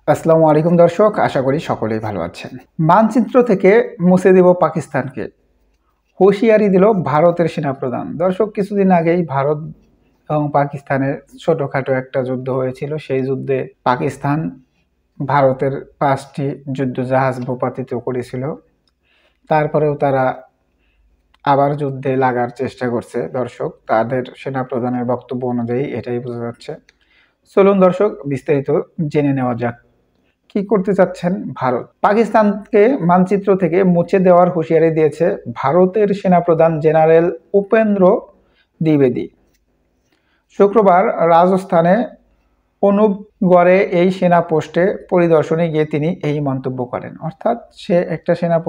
আসসালামু আলাইকুম দর্শক, আশা করি সকলেই ভালো আছেন। মানচিত্র থেকে মুছে দেব পাকিস্তানকে, হুঁশিয়ারি দিল ভারতের সেনাপ্রধান। দর্শক, কিছুদিন আগেই ভারত এবং পাকিস্তানের ছোটখাটো একটা যুদ্ধ হয়েছিল। সেই যুদ্ধে পাকিস্তান ভারতের 5টি যুদ্ধ জাহাজ ভূপাতিত করেছিল। তারপরেও তারা আবার যুদ্ধে লাগার চেষ্টা করছে। দর্শক, তাদের সেনাপ্রধানের বক্তব্য অনুযায়ী এটাই বোঝা যাচ্ছে। চলুন দর্শক, বিস্তারিত জেনে নেওয়া যাক। কি করতে চাচ্ছেন ভারত? পাকিস্তানকে মানচিত্র থেকে মুছে দেওয়ার হুঁশিয়ারি দিয়েছে ভারতের সেনাপ্রধান জেনারেল উপেন্দ্র দ্বিবেদী। শুক্রবার রাজস্থানে অনুপগড়ে এই সেনা পোস্টে পরিদর্শনে গিয়ে তিনি এই মন্তব্য করেন। অর্থাৎ সে একটা সেনা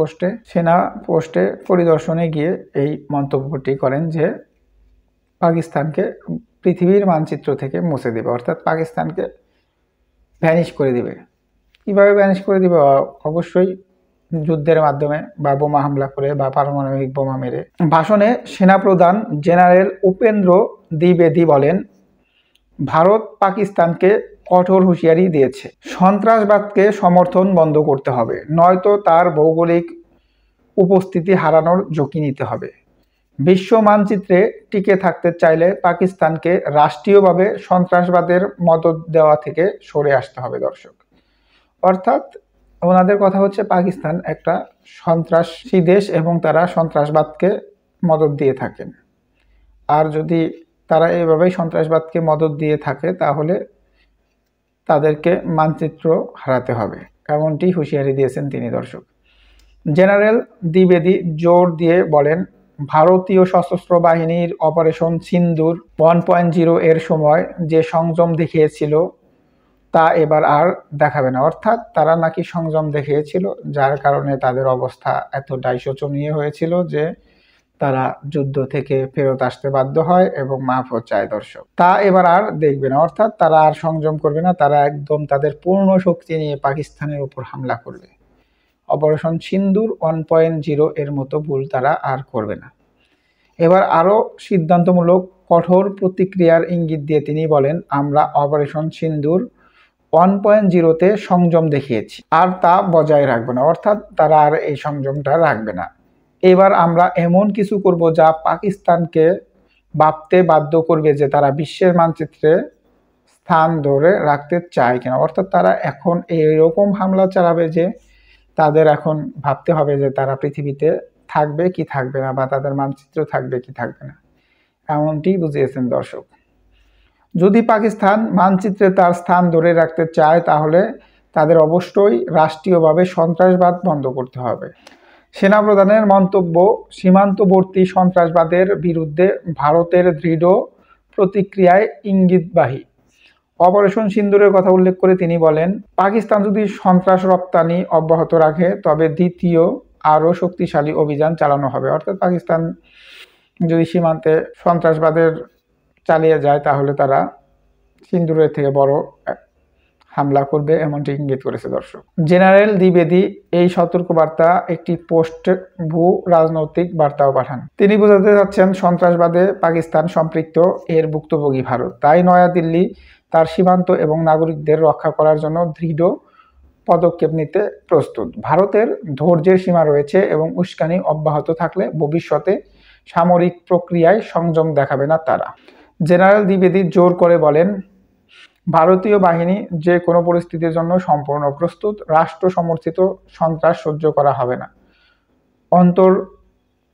পোস্টে পরিদর্শনে গিয়ে এই মন্তব্যটি করেন যে পাকিস্তানকে পৃথিবীর মানচিত্র থেকে মুছে দেবে, অর্থাৎ পাকিস্তানকে ভ্যানিশ করে দিবে। কিভাবে ভ্যানিশ করে দিবে? অবশ্যই যুদ্ধের মাধ্যমে বা বোমা হামলা করে বা পারমাণবিক বোমা মেরে। ভাষণে সেনাপ্রধান জেনারেল উপেন্দ্র দ্বিবেদী বলেন, ভারত পাকিস্তানকে কঠোর হুঁশিয়ারি দিয়েছে, সন্ত্রাসবাদকে সমর্থন বন্ধ করতে হবে, নয়তো তার ভৌগোলিক উপস্থিতি হারানোর ঝুঁকি নিতে হবে। বিশ্ব মানচিত্রে টিকে থাকতে চাইলে পাকিস্তানকে রাষ্ট্রীয়ভাবে সন্ত্রাসবাদের মদদ দেওয়া থেকে সরে আসতে হবে। দর্শক, অর্থাৎ ওনাদের কথা হচ্ছে পাকিস্তান একটা সন্ত্রাসী দেশ এবং তারা সন্ত্রাসবাদকে মদদ দিয়ে থাকেন। আর যদি তারা এইভাবেই সন্ত্রাসবাদকে মদদ দিয়ে থাকে তাহলে তাদেরকে মানচিত্র হারাতে হবে, এমনটি হুঁশিয়ারি দিয়েছেন তিনি। দর্শক, জেনারেল দ্বিবেদী জোর দিয়ে বলেন, ভারতীয় সশস্ত্র বাহিনীর অপারেশন সিন্দুর 1.0 এর সময় যে সংযম দেখিয়েছিল তা এবার আর দেখাবে না। অর্থাৎ তারা নাকি সংযম দেখিয়েছিল, যার কারণে তাদের অবস্থা এতটাই শোচনীয় হয়েছিল যে তারা যুদ্ধ থেকে ফেরত আসতে বাধ্য হয় এবং মাফও চায়। দর্শক, তা এবার আর দেখবে না, অর্থাৎ তারা আর সংযম করবে না, তারা একদম তাদের পূর্ণ শক্তি নিয়ে পাকিস্তানের উপর হামলা করবে। অপারেশন সিন্দুর 1.0 এর মতো ভুল তারা আর করবে না। এবার আরও সিদ্ধান্তমূলক কঠোর প্রতিক্রিয়ার ইঙ্গিত দিয়ে তিনি বলেন, আমরা অপারেশন সিন্দুর 1.0-তে সংযম দেখিয়েছি, আর তা বজায় রাখবে না। অর্থাৎ তারা আর এই সংযমটা রাখবে না। এবার আমরা এমন কিছু করব যা পাকিস্তানকে ভাবতে বাধ্য করবে যে তারা বিশ্বের মানচিত্রে স্থান ধরে রাখতে চায় কিনা। অর্থাৎ তারা এখন এইরকম হামলা চালাবে যে তাদের এখন ভাবতে হবে যে তারা পৃথিবীতে থাকবে কি থাকবে না, বা তাদের মানচিত্র থাকবে কি থাকবে না, এমনটি বুঝিয়েছেন। দর্শক, যদি পাকিস্তান মানচিত্রে তার স্থান ধরে রাখতে চায় তাহলে তাদের অবশ্যই রাষ্ট্রীয়ভাবে সন্ত্রাসবাদ বন্ধ করতে হবে। সেনাপ্রধানের মন্তব্য সীমান্তবর্তী সন্ত্রাসবাদের বিরুদ্ধে ভারতের দৃঢ় প্রতিক্রিয়ায় ইঙ্গিতবাহী। অপারেশন সিন্দুরের কথা উল্লেখ করে তিনি বলেন, পাকিস্তান যদি সন্ত্রাস রপ্তানি অব্যাহত রাখে তবে দ্বিতীয় আরও শক্তিশালী অভিযান চালানো হবে। অর্থাৎ পাকিস্তান যদি সীমান্তে সন্ত্রাসবাদের চালিয়ে যায় তাহলে তারা সিন্দুরের থেকে বড় হামলা করবে, এমনটি ইঙ্গিত করেছে। দর্শক, জেনারেল দ্বিবেদী এই সতর্কবার্তা একটি পোস্ট ভূ রাজনৈতিক বার্তাও পাঠান। তিনি বোঝাতে যাচ্ছেন সন্ত্রাসবাদে পাকিস্তান সম্পৃক্ত, এর ভুক্তভোগী ভারত। তাই নয়াদিল্লি তার সীমান্ত এবং নাগরিকদের রক্ষা করার জন্য দৃঢ় পদক্ষেপ নিতে প্রস্তুত। ভারতের ধৈর্যের সীমা রয়েছে এবং উস্কানি অব্যাহত থাকলে ভবিষ্যতে সামরিক প্রক্রিয়ায় সংযম দেখাবে না তারা। জেনারেল দ্বিবেদী জোর করে বলেন, ভারতীয় বাহিনী যে কোনো পরিস্থিতির জন্য সম্পূর্ণ প্রস্তুত। রাষ্ট্র সমর্থিত সন্ত্রাস সহ্য করা হবে না।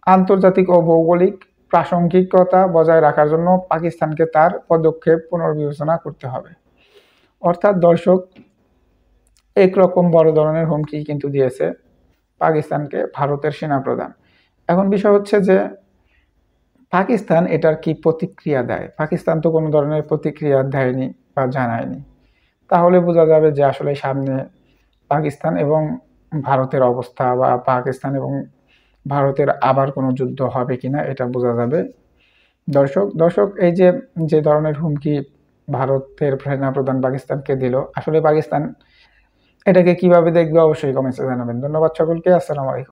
আন্তর্জাতিক ও ভৌগোলিক প্রাসঙ্গিকতা বজায় রাখার জন্য পাকিস্তানকে তার পদক্ষেপ পুনর্বিবেচনা করতে হবে। অর্থাৎ দর্শক, একরকম বড় ধরনের হুমকি কিন্তু দিয়েছে পাকিস্তানকে ভারতের সেনাপ্রধান। এখন বিষয় হচ্ছে যে পাকিস্তান এটার কি প্রতিক্রিয়া দেয়। পাকিস্তান তো কোনো ধরনের প্রতিক্রিয়া দেয়নি বা জানায়নি, তাহলে বোঝা যাবে যে আসলে সামনে পাকিস্তান এবং ভারতের অবস্থা, বা পাকিস্তান এবং ভারতের আবার কোনো যুদ্ধ হবে কিনা এটা বোঝা যাবে। দর্শক, এই যে ধরনের হুমকি ভারতের সেনাপ্রধান পাকিস্তানকে দিল, আসলে পাকিস্তান এটাকে কিভাবে দেখবে অবশ্যই কমেন্টে জানাবেন। ধন্যবাদ সকলকে। আসসালামু আলাইকুম।